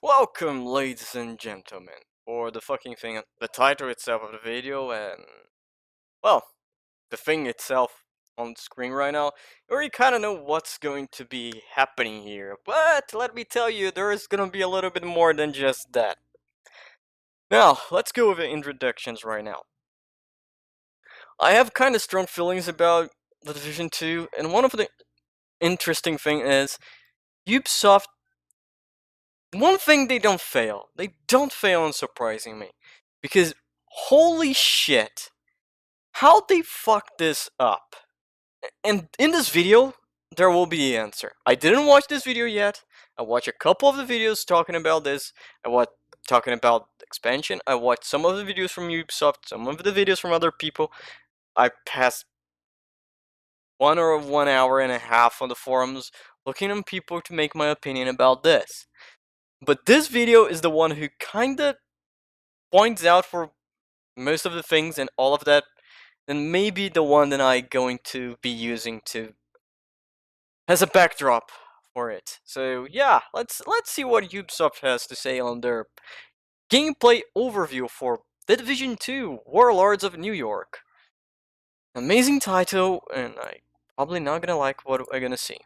Welcome, ladies and gentlemen, or the fucking thing, the title itself of the video, and, well, the thing itself on the screen right now. You already kind of know what's going to be happening here, but let me tell you, there is gonna be a little bit more than just that. Now, let's go with the introductions right now. I have kind of strong feelings about The Division 2, and one of the interesting thing is, Ubisoft, one thing they don't fail. They don't fail in surprising me. Because, holy shit, how they fucked this up. And in this video, there will be the answer. I didn't watch this video yet. I watched a couple of the videos talking about this. I watched talking about expansion. I watched some of the videos from Ubisoft, some of the videos from other people. I passed 1 hour and a half on the forums looking at people to make my opinion about this. But this video is the one who kinda points out for most of the things and all of that, and maybe the one that I'm going to be using to as a backdrop for it. So yeah, let's see what Ubisoft has to say on their gameplay overview for The Division 2: Warlords of New York. Amazing title, and I'm probably not gonna like what I'm gonna see.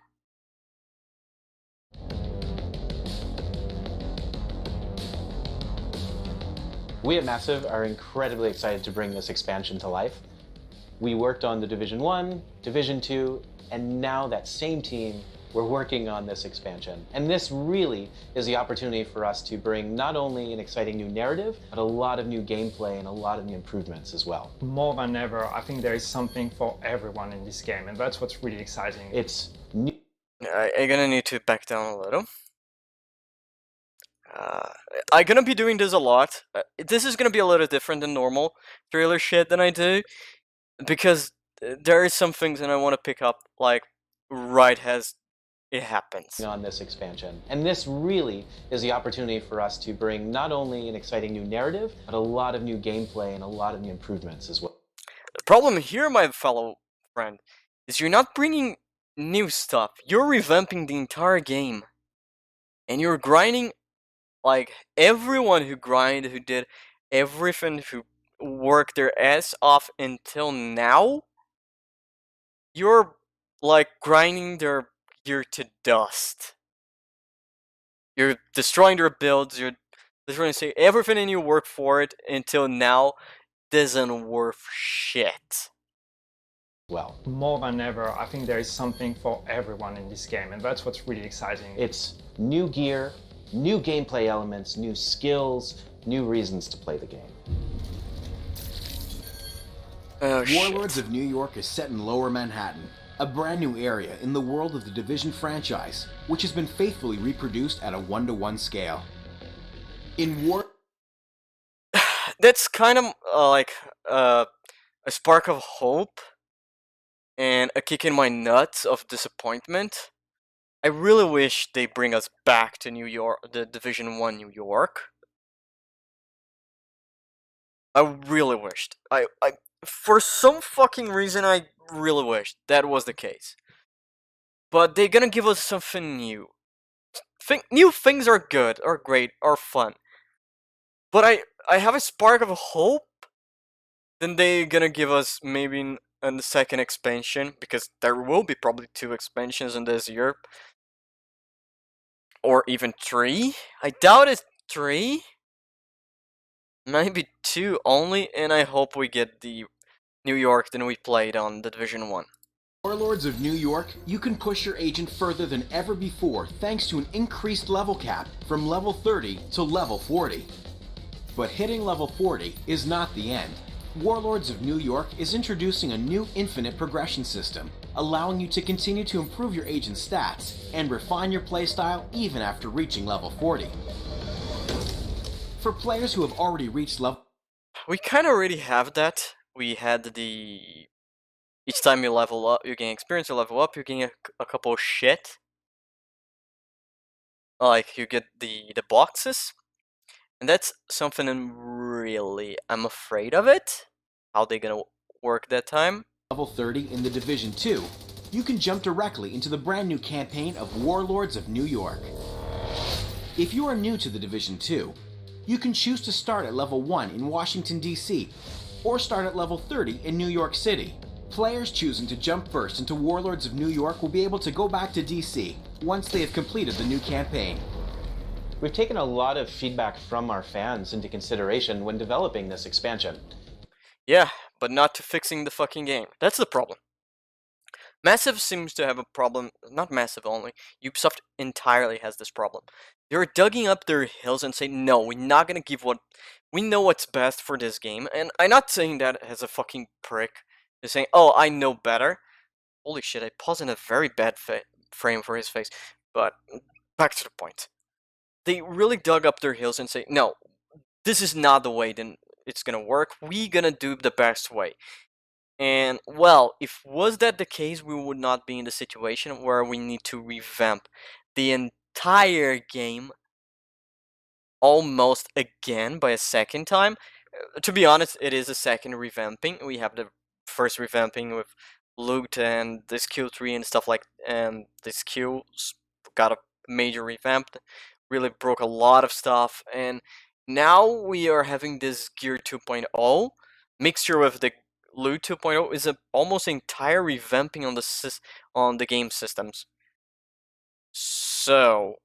We at Massive are incredibly excited to bring this expansion to life. We worked on the Division 1, Division 2, and now that same team, we're working on this expansion. And this really is the opportunity for us to bring not only an exciting new narrative, but a lot of new gameplay and a lot of new improvements as well. More than ever, I think there is something for everyone in this game, and that's what's really exciting. It's new. I'm gonna need to back down a little. I'm gonna be doing this a lot. This is gonna be a little different than normal trailer shit than I do, because there is some things that I want to pick up, like, right as it happens. On this expansion. And this really is the opportunity for us to bring not only an exciting new narrative, but a lot of new gameplay and a lot of new improvements as well. The problem here, my fellow friend, is you're not bringing new stuff. You're revamping the entire game. And you're grinding, like, everyone who did everything, who worked their ass off until now, you're, like, grinding their gear to dust. You're destroying their builds, you're destroying everything and you work for it until now doesn't worth shit. Well, More than ever, I think there is something for everyone in this game, and that's what's really exciting. it's new gear, new gameplay elements, new skills, new reasons to play the game. Oh, Warlords shit. of New York is set in Lower Manhattan, a brand new area in the world of the Division franchise, which has been faithfully reproduced at a 1-to-1 scale. In War... That's kind of like a spark of hope and a kick in my nuts of disappointment. I really wish they bring us back to New York, the Division 1 New York. I really wished. For some fucking reason, I really wished that was the case. But they're gonna give us something new. New things are good, are great, are fun. But I have a spark of hope. Then they're gonna give us maybe a second expansion, because there will be probably 2 expansions in this year. Or even 3. I doubt it's 3. Maybe 2 only, and I hope we get the New York than we played on the Division 1. Warlords of New York, you can push your agent further than ever before thanks to an increased level cap from level 30 to level 40. But hitting level 40 is not the end. Warlords of New York is introducing a new infinite progression system, allowing you to continue to improve your agent's stats and refine your playstyle even after reaching level 40. For players who have already reached level... We kind of already have that. We had the... Each time you level up, you gain experience, you level up, you gain a couple of shit. Like, you get the boxes. And that's something I'm afraid of it. How they gonna work that time. level 30 in the Division 2, you can jump directly into the brand new campaign of Warlords of New York. If you are new to the Division 2, you can choose to start at level 1 in Washington, D.C., or start at level 30 in New York City. Players choosing to jump first into Warlords of New York will be able to go back to DC once they have completed the new campaign. We've taken a lot of feedback from our fans into consideration when developing this expansion. Yeah, but not to fixing the fucking game. That's the problem. Massive seems to have a problem, not Massive only, Ubisoft entirely has this problem. They're digging up their heels and saying, no, we're not gonna give what, we know what's best for this game, and I'm not saying that as a fucking prick. They're saying, oh, I know better. Holy shit, I paused in a very bad frame for his face, but back to the point. They really dug up their heels and say, no, this is not the way then it's gonna work, we gonna do the best way. And, well, if was that the case, we would not be in the situation where we need to revamp the entire game almost again by a second time. To be honest, it is a second revamping. We have the first revamping with loot and the skill tree and stuff like, and the skills got a major revamp, really broke a lot of stuff, and now we are having this Gear 2.0 mixture with the Loot 2.0 is a almost entire revamping on the game systems. So,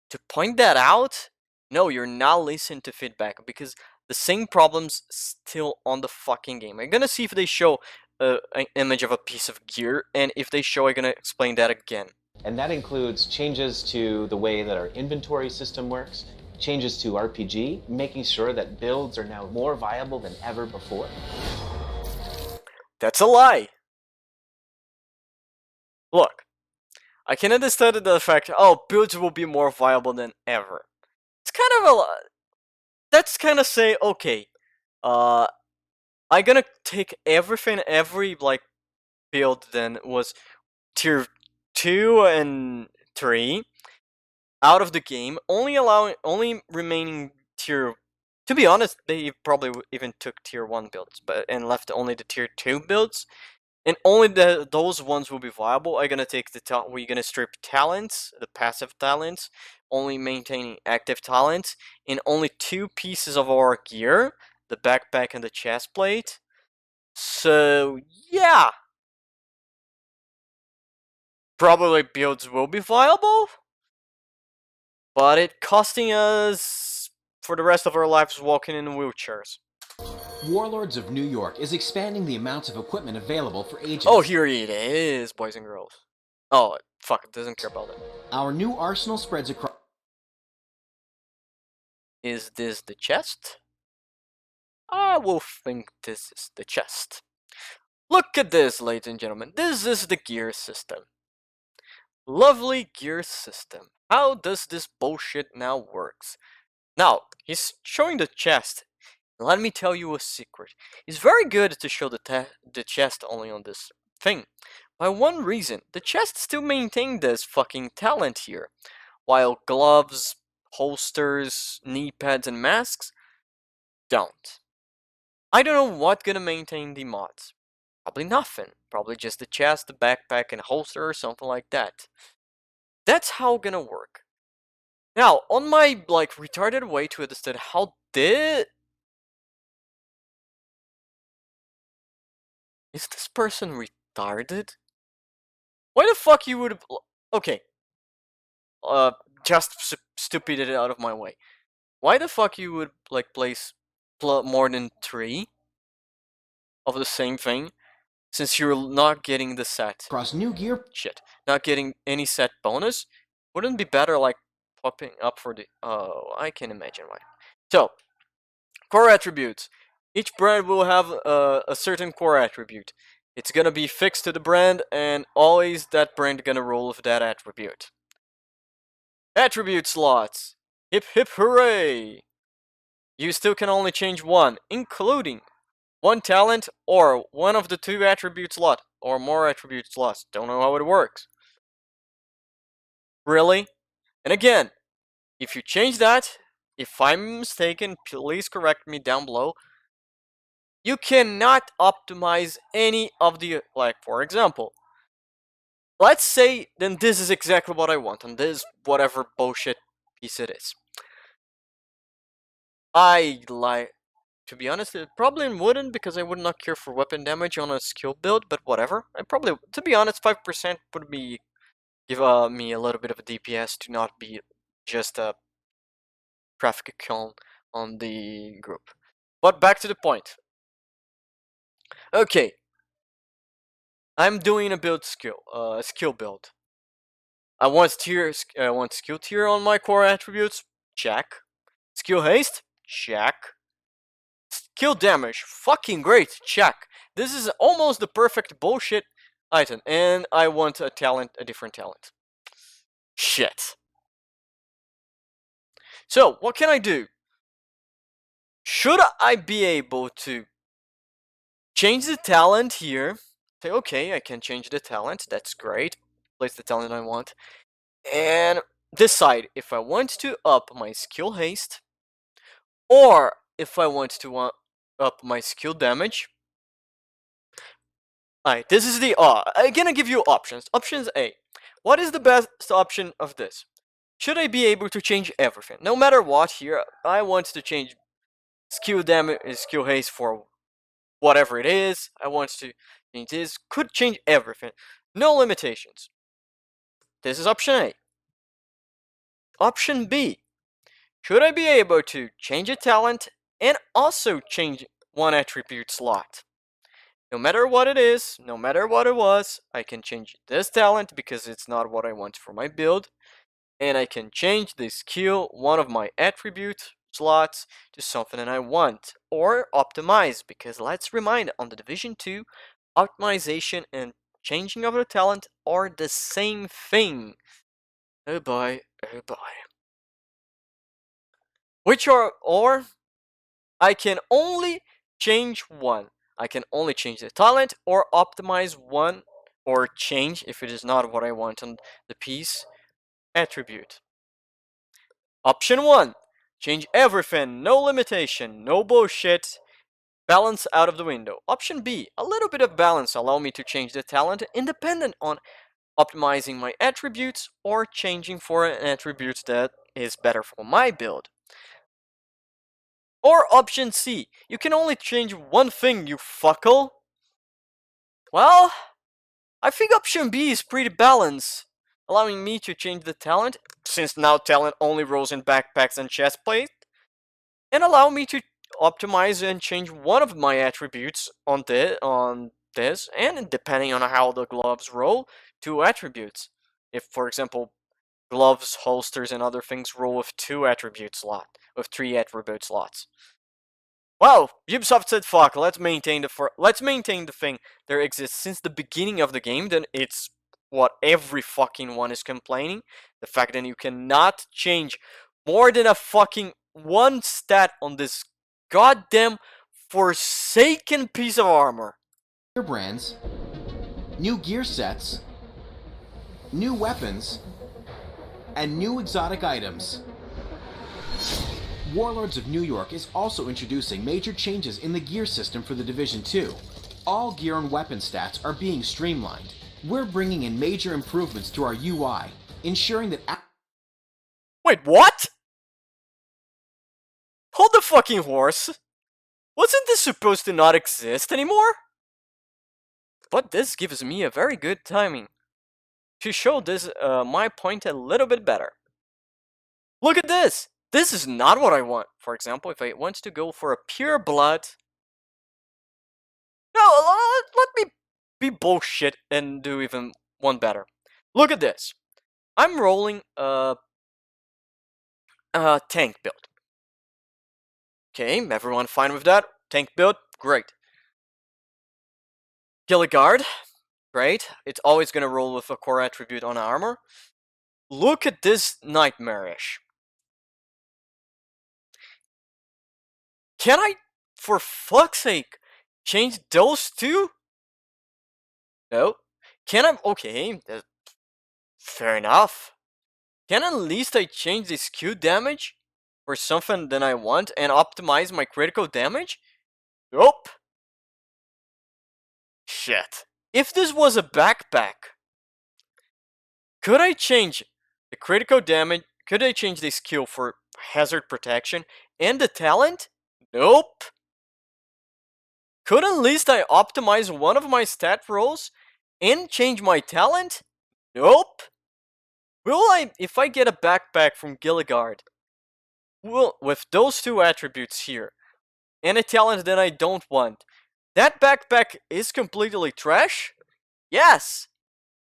to point that out, no, you're not listening to feedback because the same problems still on the fucking game. I'm gonna see if they show an image of a piece of gear, and if they show, I'm gonna explain that again. And that includes changes to the way that our inventory system works, changes to RPG, making sure that builds are now more viable than ever before. That's a lie. Look, I can understand the fact, oh, builds will be more viable than ever. It's kind of a, that's kind of say, okay, I'm gonna take everything, every like build then was tier 2 and 3 out of the game, only remaining tier. To be honest, they probably even took tier 1 builds, and left only the tier 2 builds. And only those ones will be viable. I'm gonna take we're gonna strip talents, the passive talents, only maintaining active talents, and only 2 pieces of our gear, the backpack and the chest plate. So yeah, probably builds will be viable, but it costing us for the rest of our lives walking in wheelchairs. Warlords of New York is expanding the amount of equipment available for agents. Oh, here it is, boys and girls. Oh, fuck, it doesn't care about that. Our new arsenal spreads across... Is this the chest? I will think this is the chest. Look at this, ladies and gentlemen. This is the gear system. Lovely gear system. How does this bullshit now works? Now, he's showing the chest. Let me tell you a secret. It's very good to show the chest only on this thing. By one reason, the chest still maintain this fucking talent here, while gloves, holsters, knee pads, and masks don't. I don't know what gonna maintain the mods. Probably nothing. Probably just the chest, the backpack, and holster or something like that. That's how gonna work. Now, on my like retarded way to understand how is this person retarded? Why the fuck you would... Okay. Just stupid it out of my way. Why the fuck you would, like, place more than 3 of the same thing, since you're not getting the set? Across new gear... Shit. Not getting any set bonus? Wouldn't it be better, like, popping up for the... Oh, I can imagine why. So, core attributes. Each brand will have a certain core attribute. It's gonna be fixed to the brand, and always that brand gonna roll with that attribute. Attribute slots. Hip hip hooray! You still can only change one, including 1 talent or one of the 2 attribute slot, or more attribute slots. Don't know how it works. Really? And again, if you change that, if I'm mistaken, please correct me down below. You cannot optimize any of the, like, for example, let's say then this is exactly what I want, and this whatever bullshit piece it is. To be honest, it probably wouldn't, because I would not care for weapon damage on a skill build, but whatever. To be honest, 5% would give me a little bit of a DPS to not be just a traffic count on the group. But back to the point. Okay, I'm doing a skill build. I want skill tier on my core attributes. Check. Skill haste. Check. Skill damage. Fucking great. Check. This is almost the perfect bullshit item, and I want a different talent. Shit. So, what can I do? Should I be able to change the talent here? Say, okay, I can change the talent. That's great. Place the talent I want. And decide if I want to up my skill haste, or if I want to up my skill damage. Alright, this is the I'm gonna give you options. Options A. What is the best option of this? Should I be able to change everything? No matter what here, I want to change skill damage, skill haste for whatever it is. I want to change this. Could change everything. No limitations. This is option A. Option B. Should I be able to change a talent and also change one attribute slot? No matter what it is, no matter what it was, I can change this talent because it's not what I want for my build. And I can change the skill, one of my attribute slots, to something that I want. Or optimize, because let's remind, on the Division 2, optimization and changing of the talent are the same thing. Oh boy, oh boy. Or I can only change one. I can only change the talent or optimize one, or change, if it is not what I want on the piece, attribute. Option 1. Change everything, no limitation, no bullshit. Balance out of the window. Option B. A little bit of balance, allow me to change the talent independent on optimizing my attributes or changing for an attribute that is better for my build. Or option C, you can only change one thing, you fuckle. Well, I think option B is pretty balanced, allowing me to change the talent, since now talent only rolls in backpacks and chest plate, and allow me to optimize and change one of my attributes on this, and depending on how the gloves roll, two attributes. If, for example, gloves, holsters, and other things roll with three attribute slots. Well, Ubisoft said, "Fuck, let's maintain the thing that exists since the beginning of the game." Then it's what every fucking one is complaining: the fact that you cannot change more than a fucking one stat on this goddamn forsaken piece of armor. Gear brands, new gear sets, new weapons, and new exotic items. Warlords of New York is also introducing major changes in the gear system for the Division 2. All gear and weapon stats are being streamlined. We're bringing in major improvements to our UI, ensuring that... Wait, what? Hold the fucking horse. Wasn't this supposed to not exist anymore? But this gives me a very good timing to show this my point a little bit better. Look at this! This is not what I want. For example, if I want to go for a pure blood... No, let me be bullshit and do even one better. Look at this. I'm rolling a tank build. Okay, everyone fine with that? Tank build? Great. Gilligard? Great. It's always gonna roll with a core attribute on armor. Look at this nightmarish. Can I, for fuck's sake, change those two? No. Can I? Okay, fair enough. Can at least I change the skill damage for something that I want and optimize my critical damage? Nope. Shit. If this was a backpack, could I change the critical damage? Could I change the skill for hazard protection and the talent? Nope. Couldn't at least I optimize one of my stat rolls and change my talent? Nope. Will I, if I get a backpack from Gilligard, with those two attributes here, and a talent that I don't want, that backpack is completely trash? Yes.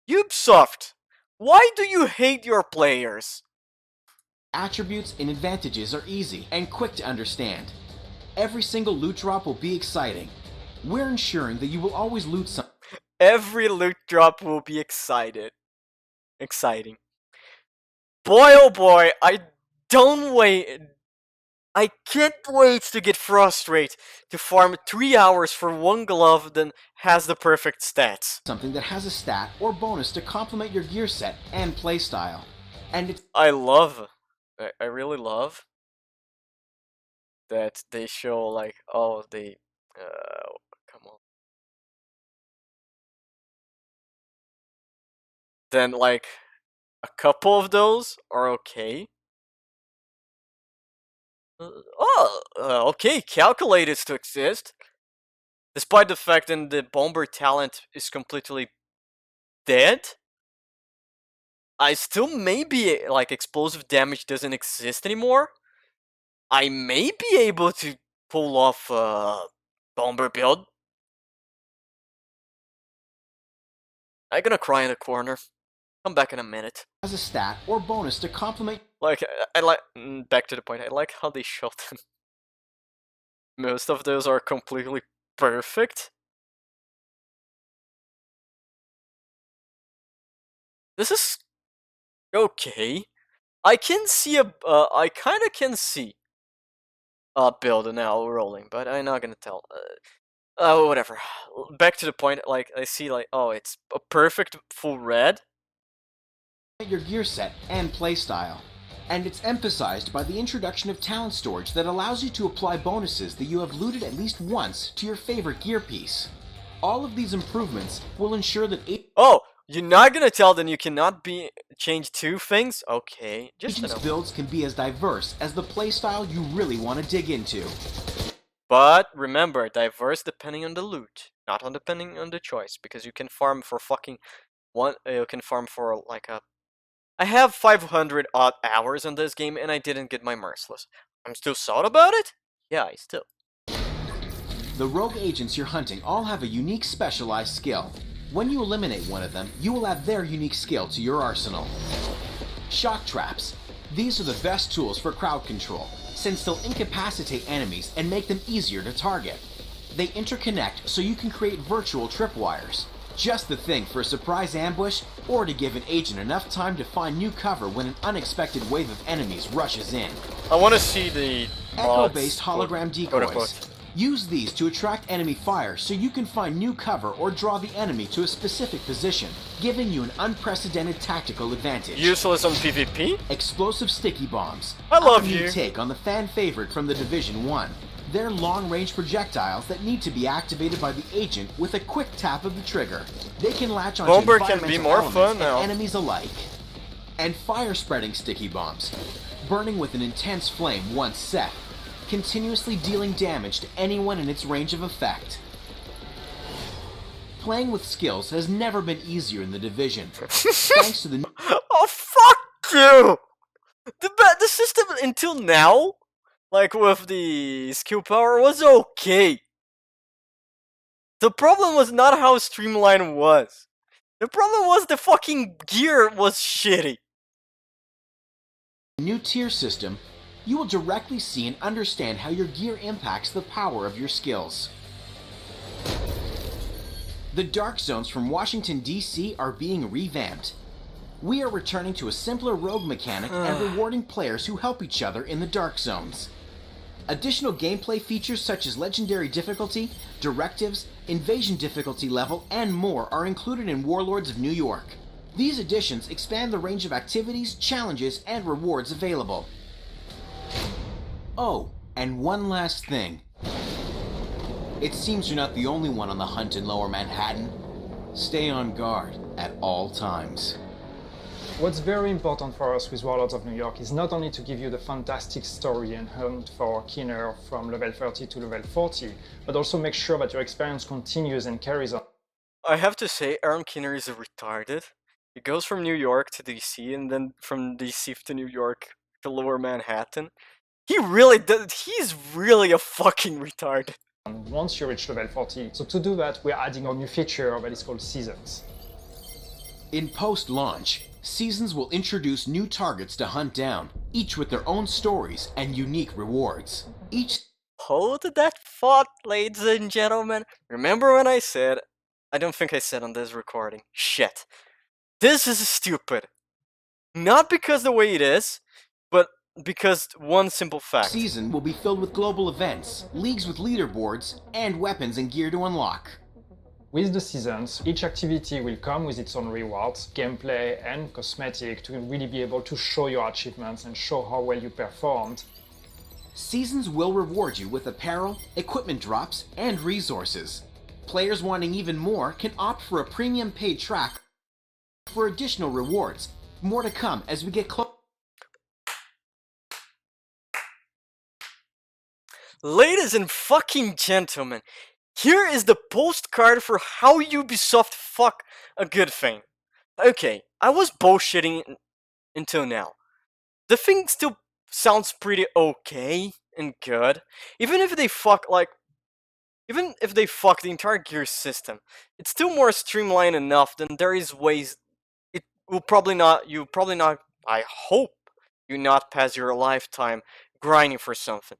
Ubisoft, why do you hate your players? Attributes and advantages are easy and quick to understand. Every single loot drop will be exciting. We're ensuring that you will always loot something. Every loot drop will be exciting. Boy oh boy, I can't wait to get frustrated to farm 3 hours for one glove that has the perfect stats. Something that has a stat or bonus to complement your gear set and playstyle. And it's I really love that they show like, oh, come on. Then like, a couple of those are okay. Okay, calculated to exist. Despite the fact that the bomber talent is completely dead, I still maybe, like, explosive damage doesn't exist anymore. I may be able to pull off a bomber build. I'm gonna cry in a corner. Come back in a minute. has a stat or bonus to complement. Like, I like, back to the point, I like how they showed them. Most of those are completely perfect. This is okay. I can see I kinda can see a build now rolling, but I'm not gonna tell. Whatever. Back to the point, like, I see, like, oh, it's a perfect full red. Your gear set and playstyle. And it's emphasized by the introduction of talent storage that allows you to apply bonuses that you have looted at least once to your favorite gear piece. All of these improvements will ensure that Oh, you're not gonna tell them you cannot change two things? Okay, just agents' builds can be as diverse as the playstyle you really want to dig into. But remember, diverse depending on the loot, not on depending on the choice, because you can farm for fucking one. You can farm for like a. I have 500 odd hours in this game, and I didn't get my merciless. I'm still sad about it. Yeah, I still. The rogue agents you're hunting all have a unique specialized skill. When you eliminate one of them, you will add their unique skill to your arsenal. Shock traps. These are the best tools for crowd control, since they'll incapacitate enemies and make them easier to target. They interconnect so you can create virtual tripwires. Just the thing for a surprise ambush, or to give an agent enough time to find new cover when an unexpected wave of enemies rushes in. I want to see the Echo-based hologram decoys. Quote. Use these to attract enemy fire so you can find new cover or draw the enemy to a specific position, giving you an unprecedented tactical advantage. Useless on PvP? Explosive sticky bombs. I love A you. new take on the fan favorite from the Division 1. They're long-range projectiles that need to be activated by the agent with a quick tap of the trigger. They can latch onto Bomber can be environmental more elements fun and now. enemies alike. And fire-spreading sticky bombs, burning with an intense flame once set, continuously dealing damage to anyone in its range of effect. Playing with skills has never been easier in the Division, thanks to the Oh, fuck you! The system until now, like with the skill power, was okay. The problem was not how streamlined was. The problem was the fucking gear was shitty. new tier system. You will directly see and understand how your gear impacts the power of your skills. The Dark Zones from Washington, D.C. are being revamped. We are returning to a simpler rogue mechanic and rewarding players who help each other in the Dark Zones. Additional gameplay features such as legendary difficulty, directives, invasion difficulty level, and more are included in Warlords of New York. These additions expand the range of activities, challenges, and rewards available. Oh, and one last thing. It seems you're not the only one on the hunt in Lower Manhattan. Stay on guard at all times. What's very important for us with Warlords of New York is not only to give you the fantastic story and hunt for Keener from level 30 to level 40, but also make sure that your experience continues and carries on. I have to say, Aaron Keener is retarded. He goes from New York to DC, and then from DC to New York to Lower Manhattan. He's really a fucking retard. Once you reach level 40. So to do that, we're adding a new feature that is called Seasons. In post-launch, Seasons will introduce new targets to hunt down, each with their own stories and unique rewards. Hold that thought, ladies and gentlemen. Remember when I said... I don't think I said on this recording. Shit. This is stupid. Not because the way it is, but because one simple fact. Season will be filled with global events, leagues with leaderboards, and weapons and gear to unlock. With the seasons, each activity will come with its own rewards, gameplay and cosmetic to really be able to show your achievements and show how well you performed. Seasons will reward you with apparel, equipment drops, and resources. Players wanting even more can opt for a premium paid track for additional rewards. More to come as we get close. Ladies and fucking gentlemen, here is the postcard for how Ubisoft fuck a good thing. Okay, I was bullshitting until now. The thing still sounds pretty okay and good, even if they fuck the entire gear system. It's still more streamlined enough than there is ways. It will probably not. I hope you not pass your lifetime grinding for something,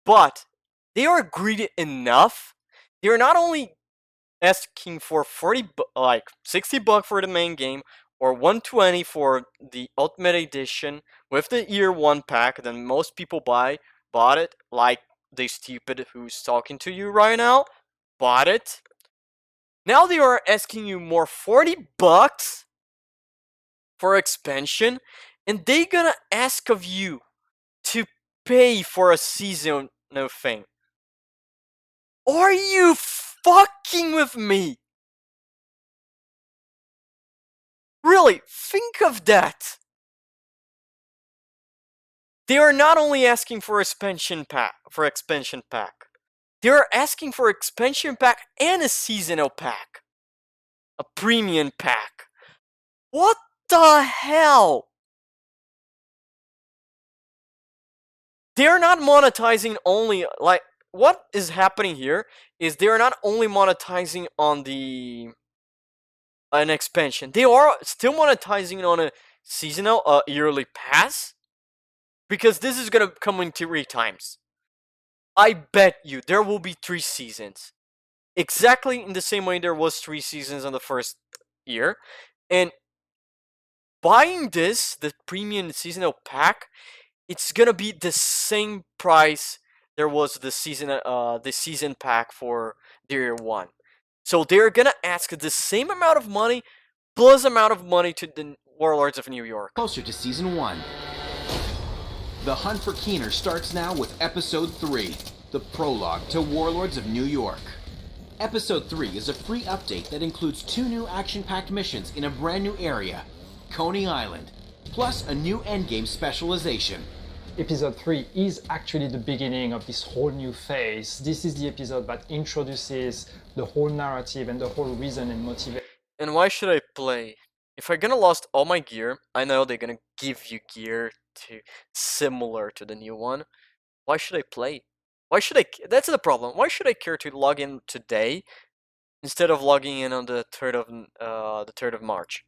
but they are greedy enough. They are not only asking for 60 bucks for the main game or 120 for the Ultimate Edition with the Year 1 pack that most people bought it, like the stupid who's talking to you right now, bought it. Now they are asking you more 40 bucks for expansion, and they gonna ask of you to pay for a seasonal thing. Are you fucking with me? Really, think of that. They are not only asking for expansion pack, they are asking for expansion pack and a seasonal pack, a premium pack. What the hell? They are not monetizing only what is happening here is they are not only monetizing on an expansion. They are still monetizing on a seasonal yearly pass. Because this is gonna come in 3 times. I bet you there will be 3 seasons. Exactly in the same way there was 3 seasons on the first year. And buying this, the premium seasonal pack, it's gonna be the same price there was the season pack for the Year 1. So they're gonna ask the same amount of money plus amount of money to the Warlords of New York. Closer to Season 1. The hunt for Keener starts now with Episode 3, the prologue to Warlords of New York. Episode 3 is a free update that includes 2 new action-packed missions in a brand new area, Coney Island, plus a new endgame specialization. Episode 3 is actually the beginning of this whole new phase. This is the episode that introduces the whole narrative and the whole reason and motivation. And why should I play? If I'm gonna lost all my gear, I know they're gonna give you gear similar to the new one. Why should I play? Why should I? That's the problem. Why should I care to log in today instead of logging in on the 3rd of March?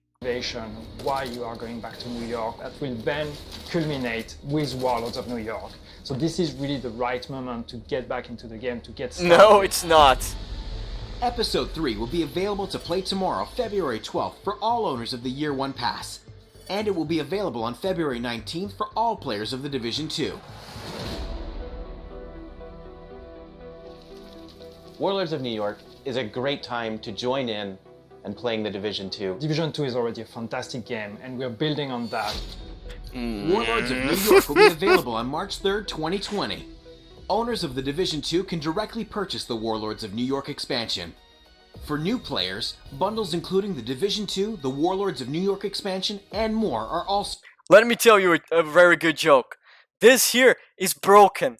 Why you are going back to New York that will then culminate with Warlords of New York. So this is really the right moment to get back into the game, to get started. No, it's not. Episode 3 will be available to play tomorrow, February 12th, for all owners of the Year 1 Pass. And it will be available on February 19th for all players of the Division 2. Warlords of New York is a great time to join in and playing the Division 2. Division 2 is already a fantastic game, and we're building on that. Warlords of New York will be available on March 3rd, 2020. Owners of the Division 2 can directly purchase the Warlords of New York expansion. For new players, bundles including the Division 2, the Warlords of New York expansion, and more are also... Let me tell you a very good joke. This here is broken.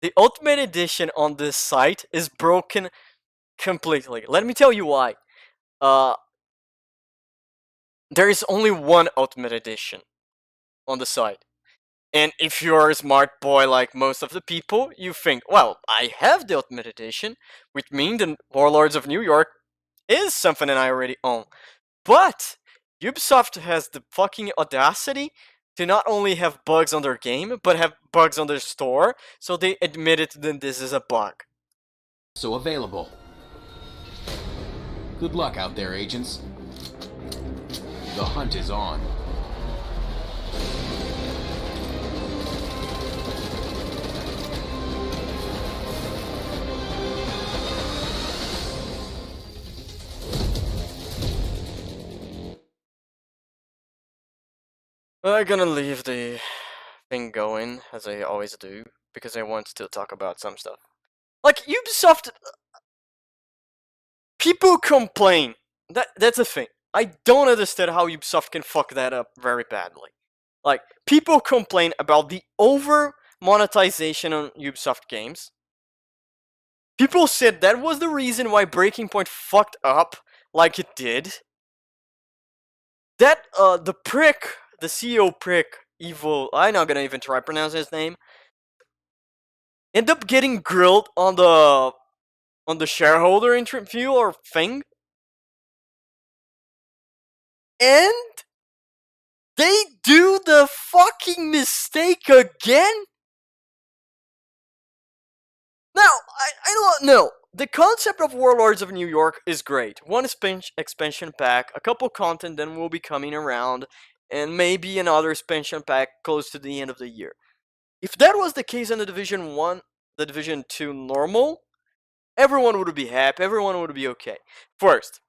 The Ultimate Edition on this site is broken completely. Let me tell you why. There is only one Ultimate Edition on the site. And if you're a smart boy like most of the people, you think, well, I have the Ultimate Edition, which means the Warlords of New York is something that I already own. But Ubisoft has the fucking audacity to not only have bugs on their game, but have bugs on their store, so they admitted that this is a bug. So available. Good luck out there, agents. The hunt is on. I'm gonna leave the thing going, as I always do, because I want to talk about some stuff. Like, Ubisoft... People complain. That's a thing. I don't understand how Ubisoft can fuck that up very badly. Like, people complain about the over monetization on Ubisoft games. People said that was the reason why Breaking Point fucked up like it did. That, the prick, the CEO prick, evil, I'm not gonna even try to pronounce his name, end up getting grilled on the shareholder interview or thing. And they do the fucking mistake again? Now, I don't know. The concept of Warlords of New York is great. One expansion pack, a couple content then will be coming around, and maybe another expansion pack close to the end of the year. If that was the case in the Division 1, the Division 2 normal, everyone would be happy, everyone would be okay. First,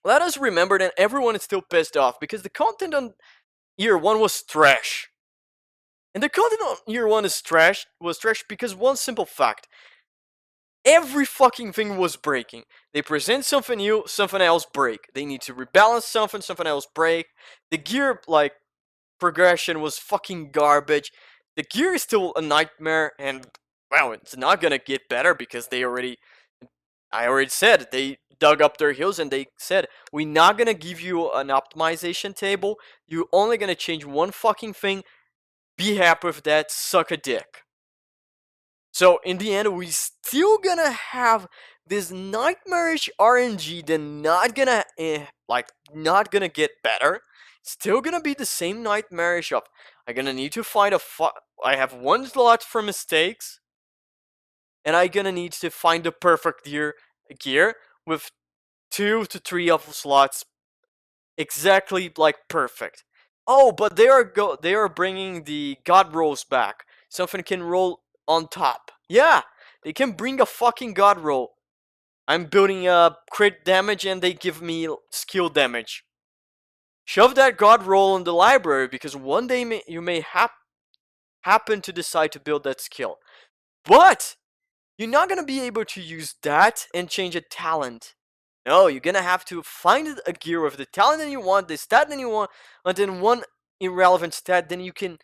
let us remember that everyone is still pissed off because the content on Year 1 was trash. And the content on Year 1 was trash because one simple fact. Every fucking thing was breaking. They present something new, something else break. They need to rebalance something else break. The gear, like, progression was fucking garbage. The gear is still a nightmare, and, well, it's not gonna get better because I already said, they dug up their heels and they said, we're not gonna give you an optimization table, you're only gonna change one fucking thing, be happy with that, suck a dick. So in the end, we still gonna have this nightmarish RNG that not gonna get better. Still gonna be the same nightmarish of, I'm gonna need to find I have one slot for mistakes, and I'm gonna need to find the perfect gear with 2 to 3 of slots exactly like perfect. Oh, but they are bringing the God rolls back. Something can roll on top. Yeah, they can bring a fucking God roll. I'm building a crit damage and they give me skill damage. Shove that God roll in the library because one day you may happen to decide to build that skill. But you're not gonna be able to use that and change a talent. No, you're gonna have to find a gear with the talent that you want, the stat that you want, and then one irrelevant stat, then you can...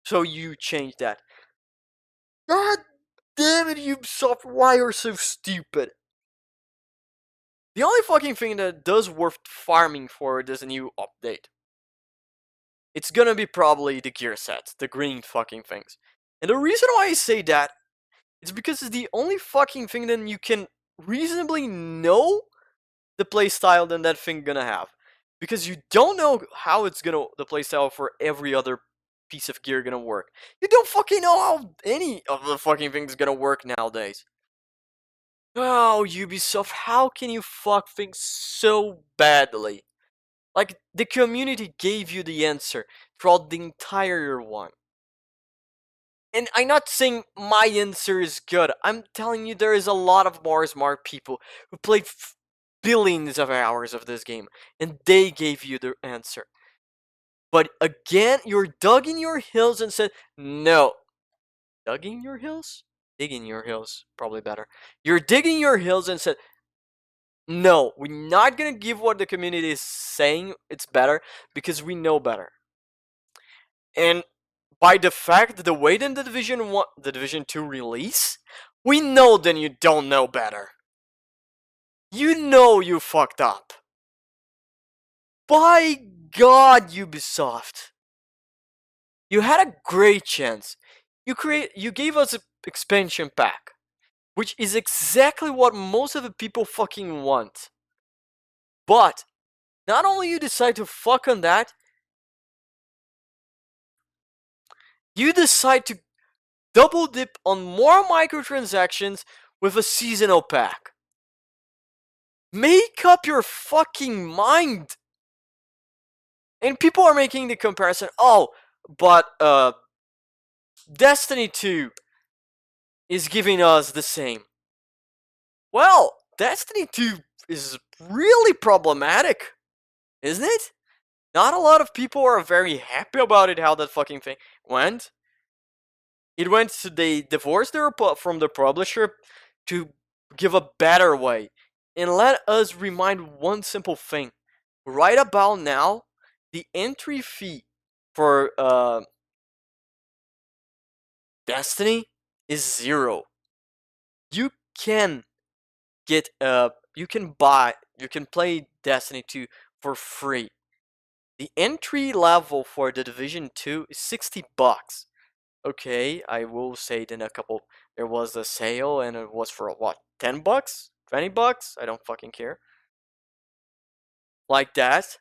So you change that. God damn it, Ubisoft, why are you so stupid? The only fucking thing that does worth farming for is a new update. It's gonna be probably the gear sets, the green fucking things. And the reason why I say that is because it's the only fucking thing that you can reasonably know the playstyle that that thing gonna have. Because you don't know how it's gonna, the playstyle for every other piece of gear gonna work. You don't fucking know how any of the fucking things gonna work nowadays. Oh, Ubisoft, how can you fuck things so badly? Like, the community gave you the answer throughout the entire one. And I'm not saying my answer is good. I'm telling you there is a lot of more smart people who played billions of hours of this game, and they gave you the answer. But again, you're dug in your heels and said, no. Dug in your heels? Digging your heels, probably better. You're digging your heels and said, No, we're not gonna give what the community is saying it's better because we know better. And by the fact that the way that the Division 2 release, we know then you don't know better. You know you fucked up. By God, Ubisoft. You had a great chance. You gave us an expansion pack, which is exactly what most of the people fucking want. But not only you decide to fuck on that, you decide to double dip on more microtransactions with a seasonal pack. Make up your fucking mind. And people are making the comparison, oh, but Destiny 2 is giving us the same. Well, Destiny 2 is really problematic, isn't it? Not a lot of people are very happy about it, how that fucking thing went. It went to, they divorced from the publisher to give a better way. And let us remind one simple thing. Right about now, the entry fee for Destiny is 0. You can get you can play Destiny 2 for free. The entry level for the Division 2 is $60. Okay, I will say then there was a sale and it was for what, $10? $20? I don't fucking care. Like that.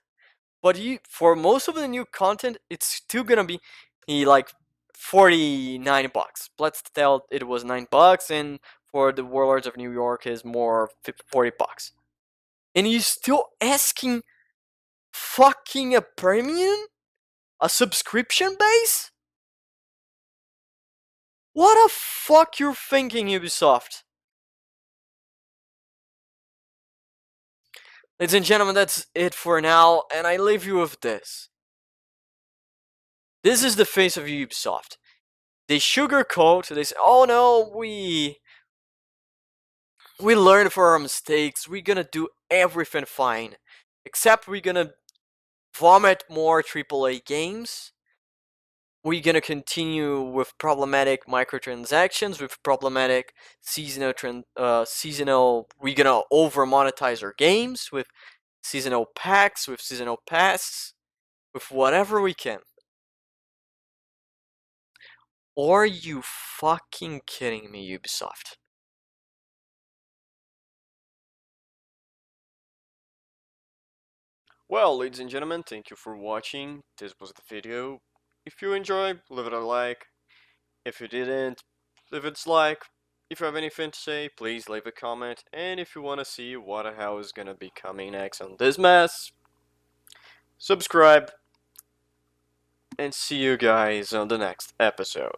But for most of the new content, it's still gonna be like $49. Let's tell it was $9, and for the Warlords of New York is more $40. And you're still asking fucking a premium? A subscription base? What the fuck you're thinking, Ubisoft? Ladies and gentlemen, that's it for now, and I leave you with this. This is the face of Ubisoft. They sugarcoat, they say, oh no, we learn from our mistakes, we're gonna do everything fine. Except we're gonna vomit more AAA games. We're gonna continue with problematic microtransactions, with problematic seasonal. We're gonna over monetize our games with seasonal packs, with seasonal pass, with whatever we can. Are you fucking kidding me, Ubisoft? Well, ladies and gentlemen, thank you for watching. This was the video. If you enjoyed, leave it a like. If you didn't, leave a dislike. If you have anything to say, please leave a comment. And if you want to see what the hell is gonna be coming next on this mess, subscribe. And see you guys on the next episode.